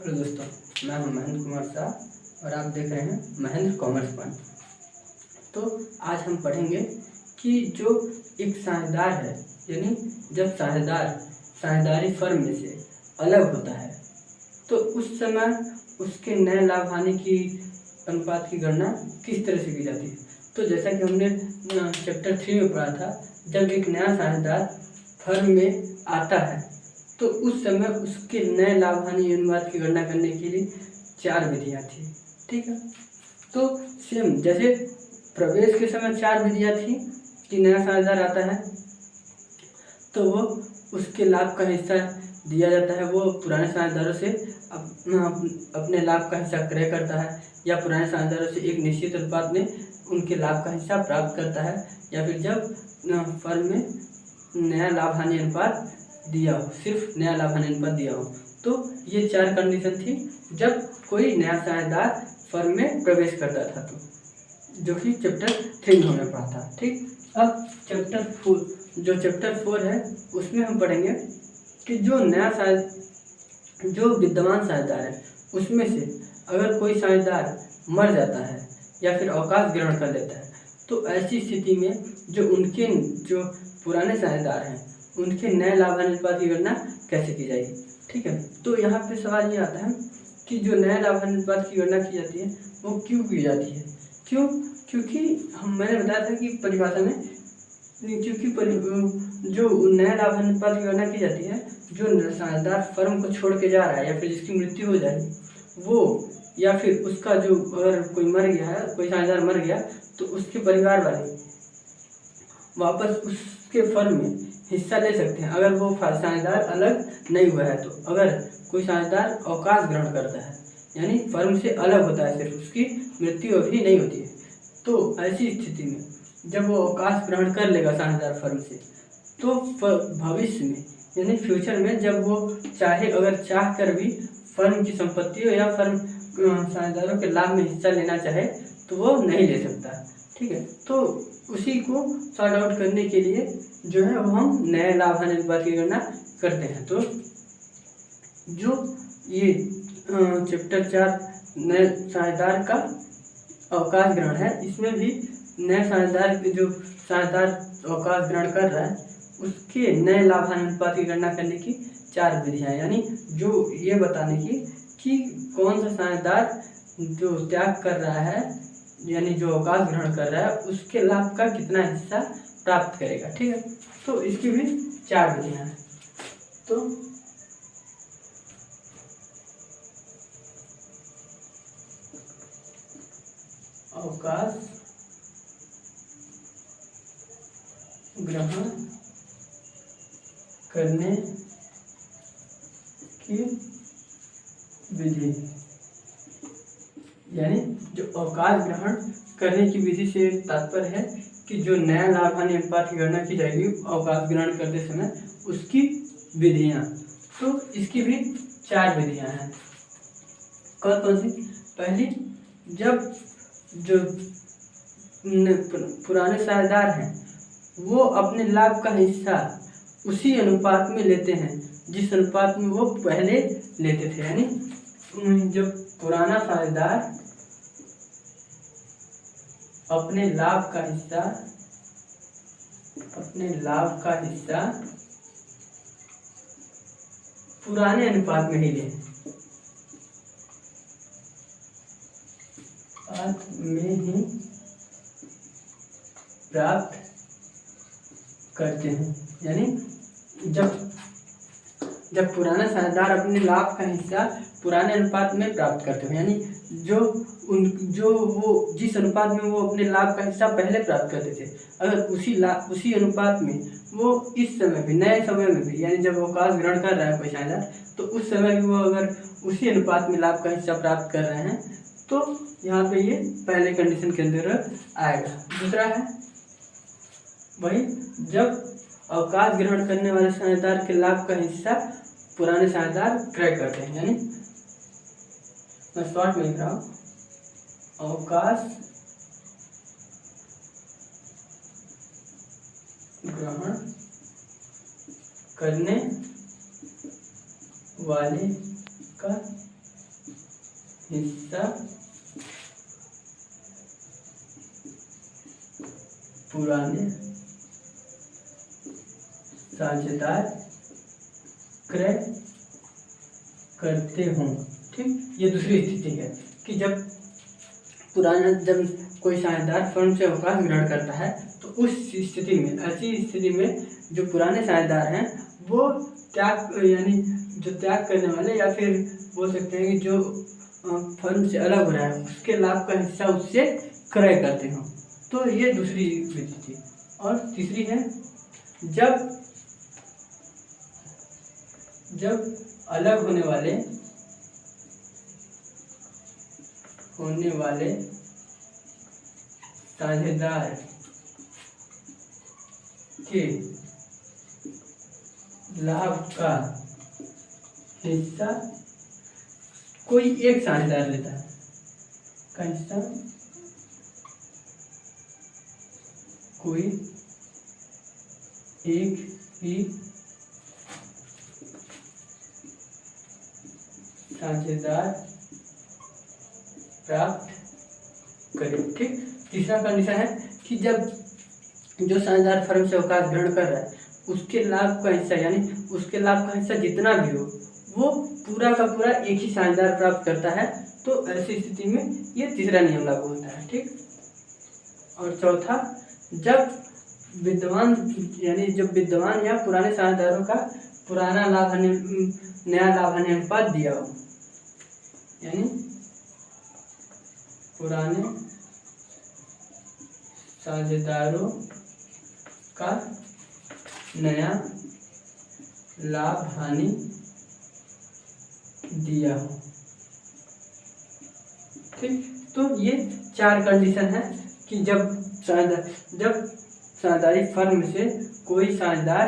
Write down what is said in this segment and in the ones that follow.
Hello दोस्तों, मैं हूं महेंद्र कुमार शाह और आप देख रहे हैं महेंद्र कॉमर्स पॉइंट। तो आज हम पढ़ेंगे कि जो एक साझेदार है, यानी जब साझेदार साझेदारी फर्म में से अलग होता है तो उस समय उसके नए लाभ हानि की अनुपात की गणना किस तरह से की जाती है। तो जैसा कि हमने चैप्टर 3 में पढ़ा था, जब एक नया साझेदार फर्म में आता है तो उस समय उसके नए लाभ हानि अनुपात की गणना करने के लिए 4 विधियाँ थी। ठीक है, तो सेम जैसे प्रवेश के समय 4 विधियाँ थी कि नया साझेदार आता है तो वो उसके लाभ का हिस्सा दिया जाता है, वो पुराने साझेदारों से अपने लाभ का हिस्सा क्रय करता है या पुराने साझेदारों से एक निश्चित अनुपात में उनके लाभ का हिस्सा प्राप्त करता है, या फिर जब फर्म में नया लाभ हानि अनुपात दिया हो, सिर्फ नया लाभ हानि अनुपात दिया हो। तो ये 4 कंडीशन थी जब कोई नया साझेदार फर्म में प्रवेश करता था, तो जो कि चैप्टर 3 में हमने पढ़ा था। ठीक, अब चैप्टर 4 है उसमें हम पढ़ेंगे कि जो विद्यमान साझेदार है उसमें से अगर कोई साझेदार मर जाता है या फिर अवकाश ग्रहण कर लेता है तो ऐसी स्थिति में जो पुराने साझेदार हैं उनके नए लाभ हानि अनुपात की गणना कैसे की जाएगी। ठीक है, तो यहाँ पे सवाल ये आता है कि जो नया लाभ हानि अनुपात की गणना की जाती है वो क्यों की जाती है। क्योंकि मैंने बताया था कि परिभाषा में, क्योंकि जो नया लाभ हानि अनुपात की गणना की जाती है, जो साझेदार फर्म को छोड़ के जा रहा है या फिर जिसकी मृत्यु हो जाएगी वो, या फिर उसका जो अगर कोई मर गया है, कोई साझेदार मर गया तो उसके परिवार वाले वापस उसके फर्म में हिस्सा ले सकते हैं अगर वो साझेदार अलग नहीं हुआ है। तो अगर कोई साझेदार अवकाश ग्रहण करता है यानी फर्म से अलग होता है, सिर्फ उसकी मृत्यु अभी नहीं होती है, तो ऐसी स्थिति में जब वो अवकाश ग्रहण कर लेगा साझेदार फर्म से, तो भविष्य में यानी फ्यूचर में जब वो अगर चाह कर भी फर्म की संपत्ति या फर्म साझेदारों के लाभ में हिस्सा लेना चाहे तो वो नहीं ले सकता। ठीक है, तो उसी को सॉर्ट आउट करने के लिए जो है वो हम नए लाभ हानि अनुपात की गणना करते हैं। तो जो ये चैप्टर 4 नए साझेदार का अवकाश ग्रहण है, इसमें भी नए साझेदार अवकाश ग्रहण कर रहा है उसके नए लाभ हानि अनुपात की गणना करने की 4 विधियाँ, यानी जो ये बताने की कि कौन सा साझेदार जो त्याग कर रहा है यानी जो अवकाश ग्रहण कर रहा है उसके लाभ का कितना हिस्सा प्राप्त करेगा। ठीक है, तो इसकी भी 4 विधियाँ हैं। तो अवकाश ग्रहण करने की विधि, यानी जो अवकाश ग्रहण करने की विधि से तात्पर्य है कि जो नया लाभ हानि अनुपात की गणना की जाएगी अवकाश ग्रहण करते समय उसकी विधियाँ। तो इसकी भी 4 विधियाँ हैं। कौन सी? पहली, जब जो पुराने साझेदार हैं वो अपने लाभ का हिस्सा उसी अनुपात में लेते हैं जिस अनुपात में वो पहले लेते थे, यानी जब पुराना साझेदार अपने लाभ का हिस्सा पुराने अनुपात में ही ले प्राप्त करते हैं, यानी जब पुराना साझेदार अपने लाभ का हिस्सा पुराने अनुपात में प्राप्त करते हैं, यानी वो जिस अनुपात में वो अपने लाभ का हिस्सा पहले प्राप्त करते थे, अगर उसी अनुपात में वो इस समय भी, नए समय में भी, यानी जब अवकाश ग्रहण कर रहा है कोई साझेदार तो उस समय भी वो अगर उसी अनुपात में लाभ का हिस्सा प्राप्त कर रहे हैं तो यहाँ पे ये पहले कंडीशन के अंदर आएगा। दूसरा है वही, जब अवकाश ग्रहण करने वाले साझेदार के लाभ का हिस्सा पुराने साझेदार क्रय करते हैं, यानी मैं शॉर्ट में लिख रहा हूँ, अवकाश ग्रहण करने वाले का हिस्सा पुराने साझेदार क्रय करते हों। ठीक, ये दूसरी स्थिति है कि जब कोई साझेदार फर्म से अवकाश ग्रहण करता है तो उस स्थिति में, ऐसी स्थिति में जो पुराने साझेदार हैं वो त्याग, यानी जो त्याग करने वाले, या फिर बोल सकते हैं कि जो फर्म से अलग हो रहा है उसके लाभ का हिस्सा उससे क्रय करते हो। तो ये दूसरी विधि थी। और तीसरी है जब अलग होने वाले साझेदार के लाभ का हिस्सा कोई एक साझेदार लेता है, का हिस्सा कोई एक ही साझेदार प्राप्त करे। ठीक, तीसरा कंडीशन है कि जब जो साझेदार फर्म से अवकाश ग्रहण कर रहा है उसके लाभ का हिस्सा, यानी उसके लाभ का हिस्सा जितना भी हो वो पूरा का पूरा एक ही साझेदार प्राप्त करता है, तो ऐसी स्थिति में ये तीसरा नियम लागू होता है। ठीक, और चौथा, जब विद्यमान या पुराने साझेदारों का पुराना लाभ नया लाभ हानि अनुपात दिया हो, यानी पुराने साझेदारों का नया लाभ हानि दिया हो। ठीक, तो ये चार कंडीशन है कि जब साझेदारी फर्म से कोई साझेदार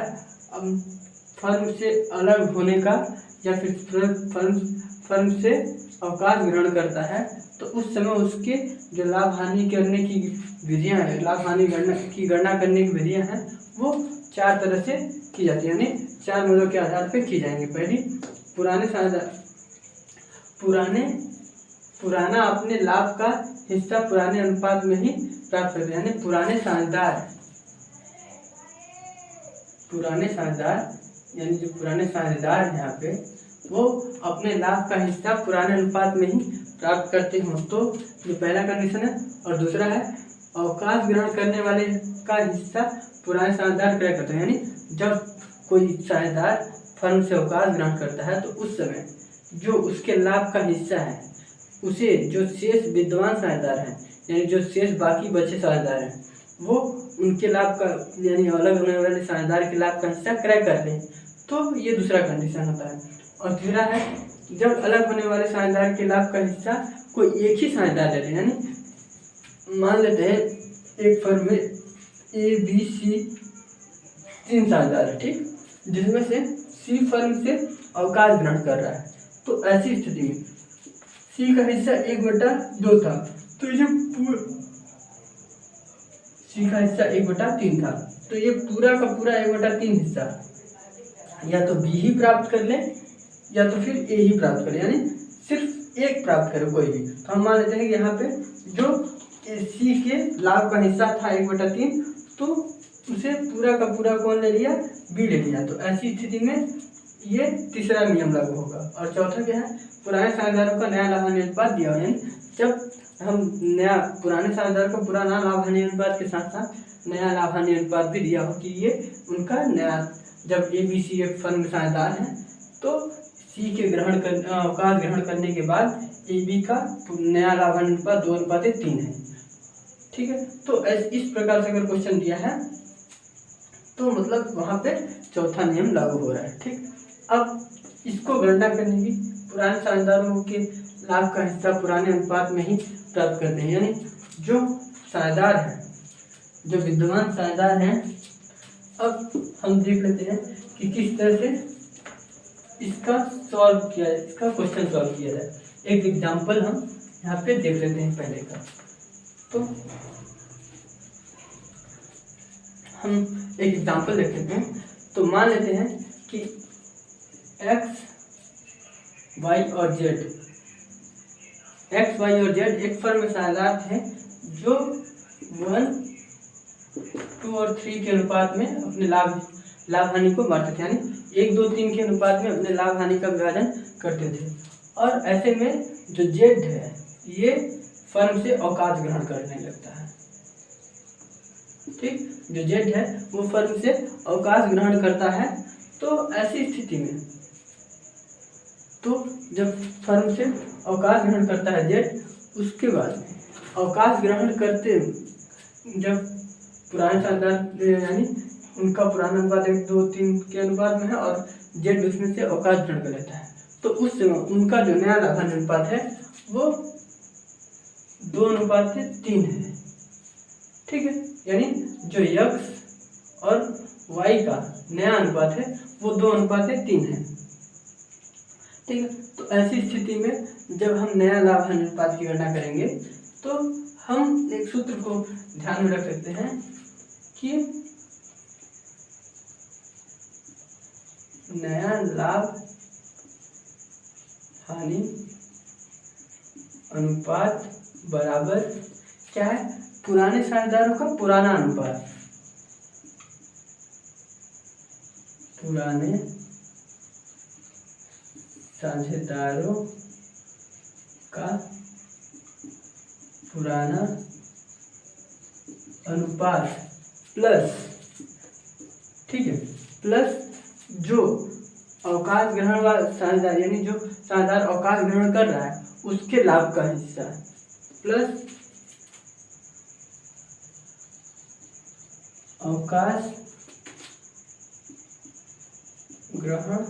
फर्म से अलग होने का या फिर फर्म से अवकाश ग्रहण करता है तो उस समय उसके जो लाभ हानि करने की विधियां हैं, लाभ हानि की गणना करने की विधियां हैं, वो चार तरह से की जाती है, यानी चार मूल्यों के आधार पर की जाएंगी। पहली, पुराना अपने लाभ का हिस्सा पुराने अनुपात में ही प्राप्त करते हैं, यानी पुराने साझेदार यानी जो पुराने साझेदार हैं यहाँ पे वो अपने लाभ का हिस्सा पुराने अनुपात में ही प्राप्त करते हों। तो ये पहला कंडीशन है। और दूसरा है अवकाश ग्रहण करने वाले का हिस्सा पुराने साझेदार क्रय करते हैं, यानी जब कोई साझेदार फर्म से अवकाश ग्रहण करता है तो उस समय जो उसके लाभ का हिस्सा है उसे जो शेष विद्यमान साझेदार हैं, यानी जो शेष बाकी बचे साझेदार हैं, वो उनके लाभ का, यानी अलग होने वाले साझेदार के लाभ का हिस्सा क्रय कर लें। तो ये दूसरा कंडीशन होता है। और तीसरा है जब अलग होने वाले साझेदार के लाभ का हिस्सा कोई एक ही साझेदार ले लें, यानी मान लेते हैं एक फर्म में ABC 3 साझेदार है, ठीक, जिसमें से C फर्म से अवकाश ग्रहण कर रहा है। तो ऐसी स्थिति में C का हिस्सा 1/2 था, तो ये C का हिस्सा 1/3 था, तो ये पूरा का पूरा 1/3 हिस्सा या तो B ही प्राप्त कर ले या तो फिर A ही प्राप्त करे, यानी सिर्फ एक प्राप्त करे कोई भी। तो हम मान लेते हैं कि यहाँ पे जो C के लाभ का हिस्सा था 1/3, तो उसे पूरा का पूरा कौन ले लिया, B ले लिया। तो ऐसी स्थिति में ये तीसरा नियम लागू होगा। और चौथा क्या है, पुराने साझेदारों का नया लाभ हानि अनुपात दिया हो, यानी जब हम पुराने साझेदार को पुराना लाभ हानि अनुपात के साथ साथ नया लाभ हानि अनुपात भी दिया हो कि ये उनका नया, जब ABC एक फर्म साझेदार है तो C के अवकाश ग्रहण करने के बाद AB का नया लाभ हानि अनुपात 2:3 है, ठीक है। तो इस प्रकार से अगर क्वेश्चन दिया है तो मतलब वहाँ पे चौथा नियम लागू हो रहा है, ठीक। अब इसको गणना करने की, पुराने साझेदारों के लाभ का हिस्सा पुराने अनुपात में ही प्राप्त करते हैं, यानी जो साझेदार हैं, जो विद्यमान साझेदार हैं, अब हम देख लेते हैं कि किस तरह से इसका क्वेश्चन सॉल्व किया जाए। एक एग्जाम्पल हम यहाँ पे देख लेते हैं पहले का। तो हम एक एग्जाम्पल देख लेते हैं। तो मान लेते हैं कि X, Y और Z एक्स वाई और जेड एक फर्म के साझेदार थे जो 1, 2 और 3 के अनुपात में अपने लाभ हानि को बांटते थे, यानी 1, 2, 3 के अनुपात में अपने लाभ हानि का विभाजन करते थे। और ऐसे में जो जेड है ये फर्म से अवकाश ग्रहण करने लगता है। ठीक, जो जेड है वो फर्म से अवकाश ग्रहण करता है। तो ऐसी स्थिति में तो जब फर्म से अवकाश ग्रहण करता है जेड, उसके बाद अवकाश ग्रहण करते जब पुराने साझेदार यानी उनका पुराना अनुपात 1, 2, 3 के अनुपात में है और जेड उसमें से अवकाश ग्रहण कर लेता है, तो उस समय उनका जो नया लाभ हानि अनुपात है वो 2:3 है। ठीक है, यानी जो x और y का नया अनुपात है वो 2:3 है। ठीक है, तो ऐसी स्थिति में जब हम नया लाभ हानि अनुपात की गणना करेंगे तो हम एक सूत्र को ध्यान में रख सकते हैं कि नया लाभ हानि अनुपात बराबर क्या है, पुराने साझेदारों का पुराना अनुपात, पुराने साझेदारों का पुराना अनुपात प्लस, ठीक है, प्लस जो अवकाश ग्रहण वाला साझेदार यानी जो साझेदार अवकाश ग्रहण कर रहा है उसके लाभ का हिस्सा प्लस अवकाश ग्रहण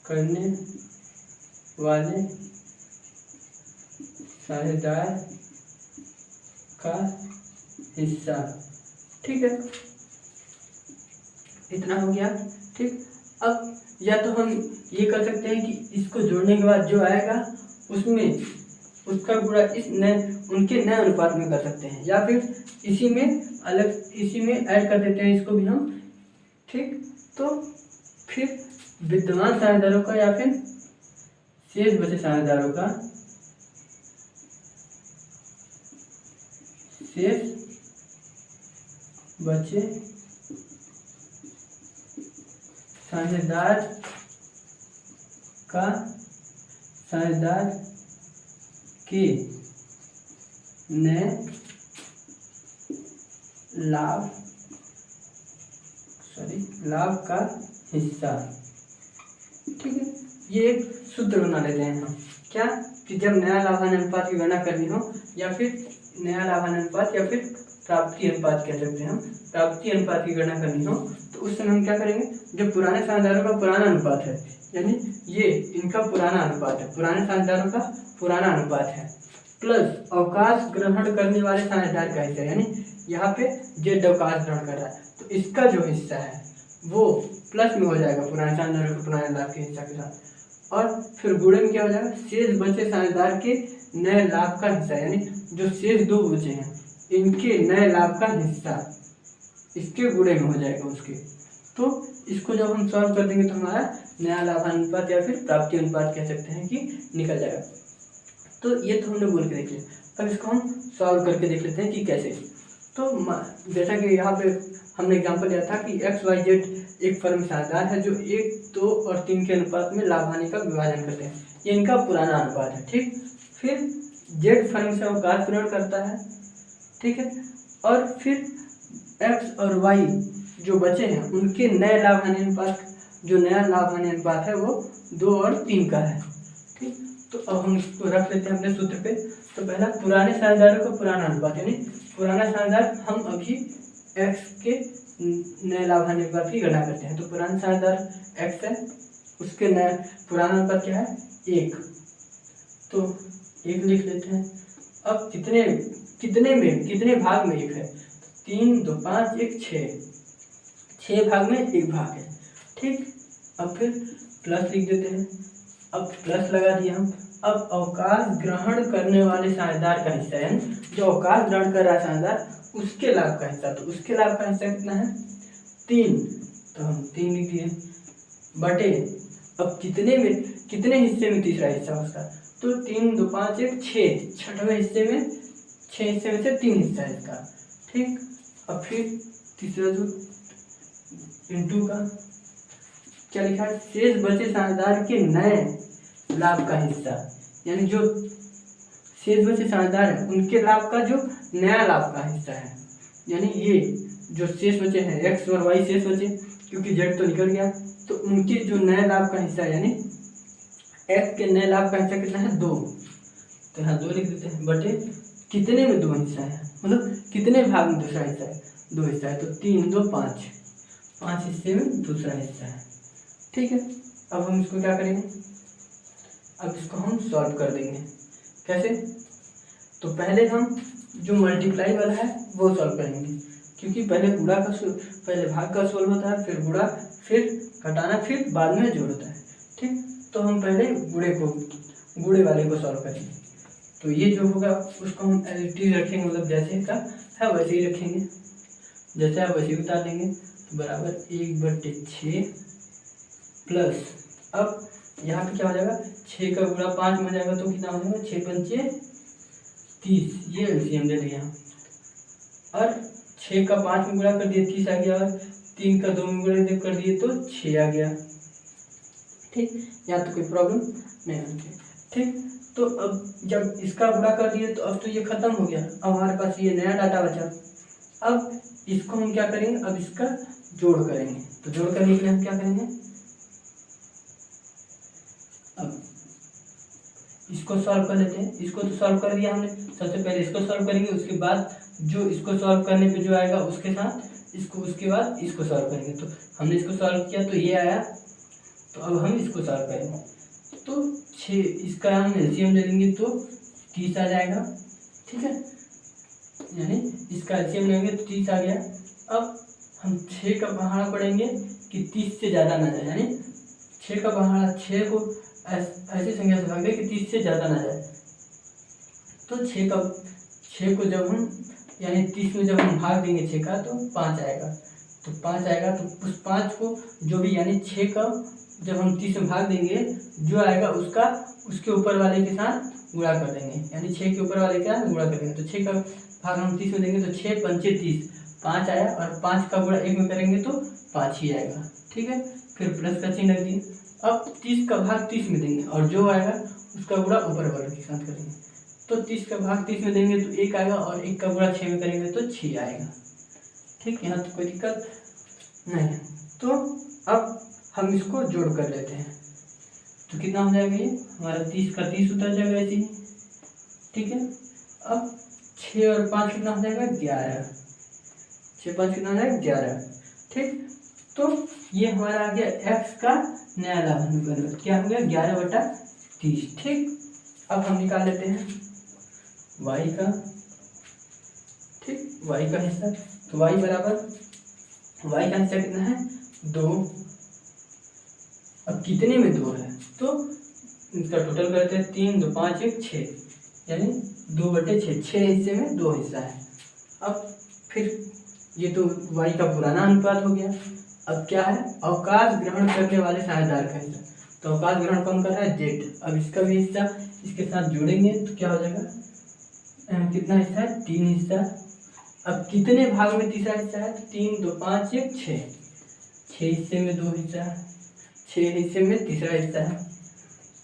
करने वाले साझेदार का हिस्सा। ठीक है, इतना हो गया। ठीक, अब या तो हम ये कर सकते हैं कि इसको जोड़ने के बाद जो आएगा उसमें उसका गुणा इस नए उनके नए अनुपात में कर सकते हैं, या फिर इसी में ऐड कर देते हैं इसको भी हम। ठीक, तो फिर विद्यमान साझेदारों का या फिर शेष बचे साझेदारों का शेष बचे साझेदार के नए लाभ का हिस्सा। ठीक है, ये एक सूत्र बना लेते हैं हम, क्या कि जब नया लाभ हानि अनुपात की गणना करनी हो या फिर नया लाभ हानि अनुपात या फिर प्राप्ति अनुपात कह सकते हैं हम, प्राप्ति अनुपात की गणना करनी हो तो उस समय हम क्या करेंगे, जो पुराने साझेदारों का पुराना अनुपात है यानी ये इनका पुराना अनुपात है, पुराने साझेदारों का पुराना अनुपात है, प्लस अवकाश ग्रहण करने वाले साझेदार का हिस्सा, यानी यहाँ पे जेड अवकाश ग्रहण कर रहा है तो इसका जो हिस्सा है वो प्लस में हो जाएगा पुराने साझेदारों के पुराने लाभ के हिस्सा के साथ, और फिर गुणे में क्या हो जाएगा, शेष बचे साझेदार के नए लाभ का हिस्सा, यानी जो शेष दो बचे हैं इनके नए लाभ का हिस्सा इसके गुणे में हो जाएगा उसके। तो इसको जब हम सॉल्व कर देंगे तो हमारा नया लाभ अनुपात या फिर प्राप्ति अनुपात कह सकते हैं कि निकल जाएगा। तो ये तो हमने बोल के देख लिया, अब इसको हम सॉल्व करके देख लेते हैं कि कैसे। तो जैसा कि यहाँ पे हमने एग्जांपल लिया था कि एक्स वाई जेड एक फर्म साझेदार है जो 1, 2 और 3 के अनुपात में लाभ हानि का विभाजन करते हैं, ये इनका पुराना अनुपात है। ठीक, फिर जेड फर्म से अवकाश ग्रहण करता है, ठीक है, और फिर एक्स और वाई जो बचे हैं उनके नए लाभ हानि अनुपात, जो नया लाभ हानि अनुपात है वो 2 और 3 का है। ठीक, तो अब हम इसको रख लेते हैं अपने सूत्र पे। तो पहला पुराने साझेदारों का पुराना अनुपात, यानी पुराना साझेदार हम अभी एक्स के नए लाभ हानि अनुपात की गणना करते हैं, तो पुराना साझेदार एक्स है, उसके नए पुराना अनुपात क्या है 1, तो 1 लिख लेते हैं। अब कितने भाग में 1 है, 3, 2, 5, 1, 6 भाग में 1 भाग है। ठीक, अब फिर प्लस लिख देते हैं, अब प्लस लगा दिया हम। अब अवकाश ग्रहण करने वाले साझेदार का हिस्सा, यानी जो अवकाश ग्रहण कर रहा है साझेदार उसके लाभ का हिस्सा, तो उसके लाभ का हिस्सा कितना है 3, तो हम 3 लिख दिए बटे अब कितने हिस्से में तीसरा हिस्सा उसका, तो 3 2 5 1 6, छठवें हिस्से में 6 हिस्से में से 3 हिस्सा है इसका। ठीक, अब फिर तीसरा जो इंटू का क्या लिखा है, शेष बचे साझेदार के नए लाभ का हिस्सा, यानी जो शेष बचे साझेदार है उनके लाभ का जो नया लाभ का हिस्सा है, यानी ये जो शेष बचे हैं एक्स और वाई शेष बचे, क्योंकि जेड तो निकल गया, तो उनके जो नए लाभ का हिस्सा है, यानी एक्स के नए लाभ का हिस्सा कितना है 2, तो यहाँ 2 लिख देते हैं, बटे कितने में 2 हिस्सा है, मतलब कितने भाग में दूसरा हिस्सा है, 2 हिस्सा है, तो 3 2 5, 5 हिस्से में दूसरा हिस्सा है। ठीक है, अब हम इसको क्या करेंगे, अब इसको हम सॉल्व कर देंगे। कैसे, तो पहले हम जो मल्टीप्लाई वाला है वो सॉल्व करेंगे, क्योंकि पहले पहले भाग का सॉल्व होता है, फिर गुणा, फिर घटाना, फिर बाद में जोड़ होता है। ठीक, तो हम पहले गुणे वाले को सॉल्व करेंगे। तो ये जो होगा उसको हम एलटी रखेंगे, मतलब जैसे का है वैसे ही रखेंगे, जैसे आप वैसे ही उतार देंगे, तो बराबर 1/6 प्लस, अब यहाँ पे क्या हो जाएगा, 6 का गुणा 5 में हो जाएगा, तो कितना हो जाएगा 6 पंचे 30, ये एलसीएम ले लिया, और 6 का 5 में गुणा कर दिए 30 आ गया, और 3 का 2 में गुणा कर दिए तो 6 आ गया। ठीक, यहाँ तो कोई प्रॉब्लम नहीं होती। ठीक, तो अब जब इसका गुणा कर दिए तो अब तो ये खत्म हो गया, अब हमारे पास ये नया डाटा बचा। अब इसको हम क्या करेंगे, अब इसका जोड़ करेंगे, तो जोड़ करने के लिए हम क्या करेंगे, अब इसको सॉल्व कर लेते हैं। इसको तो सॉल्व कर दिया हमने, सबसे पहले इसको सॉल्व करेंगे, उसके बाद जो इसको सॉल्व करने पे जो आएगा उसके साथ इसको, उसके बाद इसको सॉल्व करेंगे। तो हमने इसको सॉल्व किया तो ये आया, तो अब हम इसको सॉल्व करेंगे, तो 6, इसका हम एलसीएम ले लेंगे तो 30 आ जाएगा। ठीक है, यानी इसका एलसीएम लेंगे तो 30 आ गया। अब हम 6 का बहाना पढ़ेंगे कि 30 से ज़्यादा ना जाए, यानी 6 का बहाना 6 को ऐसी संख्या से भाग दे कि 30 से ज़्यादा ना जाए, तो 6 को जब हम, यानी 30 में जब हम भाग देंगे 6 का तो 5 आएगा, तो 5 आएगा, तो उस 5 को जो भी, यानी 6 का जब हम 30 में भाग देंगे जो आएगा उसका उसके ऊपर वाले के साथ गुणा कर देंगे, यानी 6 के ऊपर वाले के साथ गुणा कर देंगे, तो 6 का भाग हम 30 में देंगे तो 6 पंचे 30, 5 आया, और 5 का गुणा 1 में करेंगे तो 5 ही आएगा। ठीक है, फिर प्लस का चिन्ह रख दिए। अब 30 का भाग 30 में देंगे और जो आएगा उसका गुणा ऊपर वाले के साथ करेंगे, तो 30 का भाग 30 में देंगे तो 1 आएगा, और 1 का गुणा 6 में करेंगे तो 6 आएगा। ठीक, यहाँ तो कोई दिक्कत नहीं है। तो अब हम इसको जोड़ कर लेते हैं, तो कितना हो जाएगा, ये हमारा 30 का 30 उतर जाएगा ऐसे ही। ठीक है, अब 6 और 5 कितना हो जाएगा 11, 6 5 कितना हो जाएगा 11। ठीक, तो ये हमारा आ गया एक्स का नया लाभ, क्या हो गया 11/30। ठीक, अब हम निकाल लेते हैं वाई का। ठीक, वाई का हिस्सा, तो वाई बराबर, वाई का हिस्सा कितना है 2, अब कितने में 2 है, तो इसका टोटल करते हैं 3 2 5 1 6, यानी 2/6, 6 हिस्से में 2 हिस्सा है। अब फिर ये तो वाई का पुराना अनुपात हो गया। अब क्या है, अवकाश ग्रहण करने वाले साझेदार का हिस्सा, तो अवकाश ग्रहण कौन कर रहा है जेड। अब इसका भी हिस्सा इसके साथ जोड़ेंगे तो क्या हो जाएगा, कितना हिस्सा है 3 हिस्सा। अब कितने भाग में तीसरा हिस्सा है, 3 2 5 1 6, 6 हिस्से में 2 हिस्सा है, 6 हिस्से में तीसरा हिस्सा है।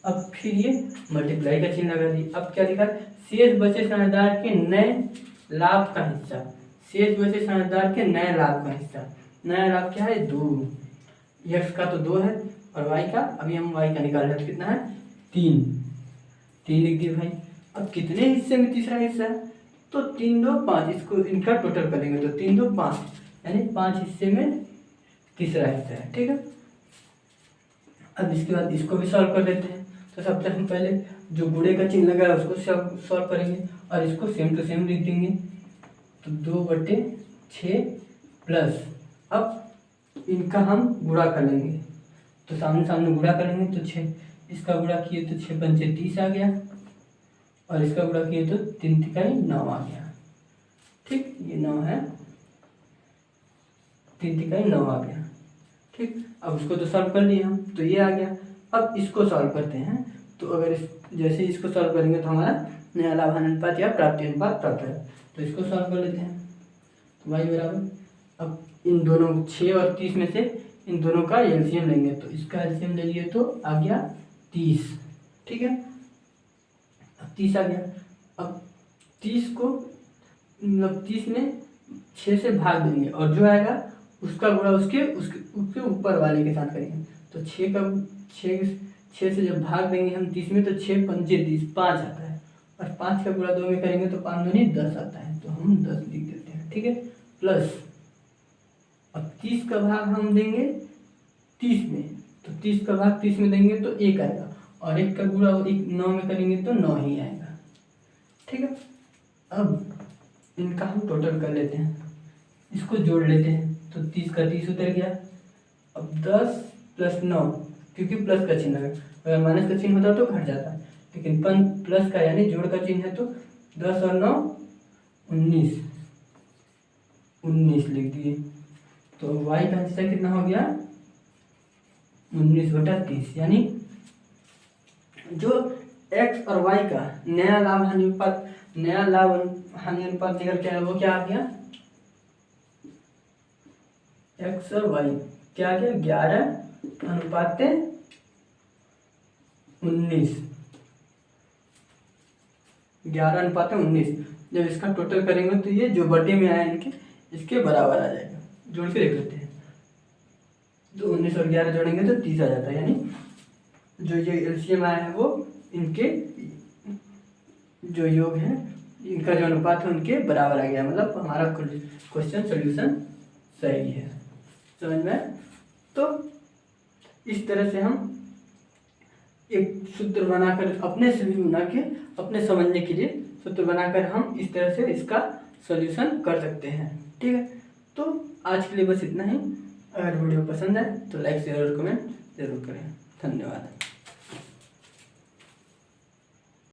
अब फिर ये मल्टीप्लाई का चिन्ह लगा दिए। अब क्या लिखा, शेष बचे साझेदार के नए लाभ का हिस्सा, शेष बचे साझेदार के नए लाभ का हिस्सा। नया लाभ क्या है 2, एक्स का तो 2 है, और वाई का, अभी हम वाई का निकाल रहे हैं तो कितना है 3 लिख दिए भाई। अब कितने हिस्से में तीसरा हिस्सा है, तो 3 2 5, इसको इनका टोटल करेंगे तो 3 2 5, यानी 5 हिस्से में तीसरा हिस्सा है। ठीक है, अब इसके बाद इसको भी सॉल्व कर देते हैं। तो सबसे हम पहले जो गुणे का चिन्ह लगा है उसको सॉल्व करेंगे, और इसको सेम टू सेम लिख देंगे, तो 2/6 प्लस, अब इनका हम गुणा कर लेंगे, तो सामने सामने गुणा करेंगे तो 6, इसका गुणा किए तो 6 पंचे 30 आ गया, और इसका गुणा किए तो 3 तिकाई 9 आ गया। ठीक, ये 9 है, 3 तिकाई 9 आ गया। ठीक, अब उसको तो सॉल्व कर लिए हम, तो ये आ गया। अब इसको सॉल्व करते हैं। तो अगर जैसे इसको सॉल्व करेंगे तो हमारा नया लाभान अनुपात या प्राप्ति अनुपात प्राप्त है। तो इसको सॉल्व कर लेते हैं। तो y बराबर, अब इन दोनों 6 और 30 में से इन दोनों का एलसीएम लेंगे। तो इसका एलसीएम ले लिए तो आ गया 30, ठीक है। अब 30 आ गया। अब 30 को मतलब 30 में 6 से भाग देंगे और जो आएगा उसका गुणा उसके उसके उसके ऊपर वाले के साथ करेंगे। तो 6 से जब भाग देंगे हम 30 में, तो 6 पंजे 30, 5 आता है। और 5 का गुणा 2 में करेंगे तो 5 दूनी 10 आता है। तो हम 10 लिख देते हैं, ठीक है। प्लस अब 30 का भाग हम देंगे 30 में, तो 30 का भाग 30 में देंगे तो 1 आएगा। और 1 का गुणा 9 में करेंगे तो 9 ही आएगा, ठीक है। अब इनका हम टोटल कर लेते हैं, इसको जोड़ लेते हैं। तो 30 का 30 उतर गया। अब 10 + 9, क्योंकि प्लस का चिन्ह है, अगर माइनस का चिन्ह होता तो घट जाता है, लेकिन प्लस का यानी जोड़ का चिन्ह है तो 10 और 9 19 लिख दिए। तो y का हिस्सा कितना हो गया 19/30, यानी जो x और y का नया लाभ हानि अनुपात निकल के आया वो क्या आ गया, x और y क्या आ गया 11/19। 11/19। जब इसका टोटल करेंगे तो ये जो बटे में आया इनके इसके बराबर आ जाएगा। जोड़ के देख लेते हैं। तो 19 और 11 जोड़ेंगे तो 30 आ जाता है, यानी जो ये एलसीएम आया है वो इनके जो योग है, इनका जो अनुपात है उनके बराबर आ गया। मतलब हमारा क्वेश्चन सोल्यूशन सही है, समझ में। तो इस तरह से हम एक सूत्र बनाकर अपने से भी बना के अपने समझने के लिए सूत्र बनाकर हम इस तरह से इसका सॉल्यूशन कर सकते हैं, ठीक है। तो आज के लिए बस इतना ही। अगर वीडियो पसंद है तो लाइक शेयर और कमेंट जरूर करें। धन्यवाद।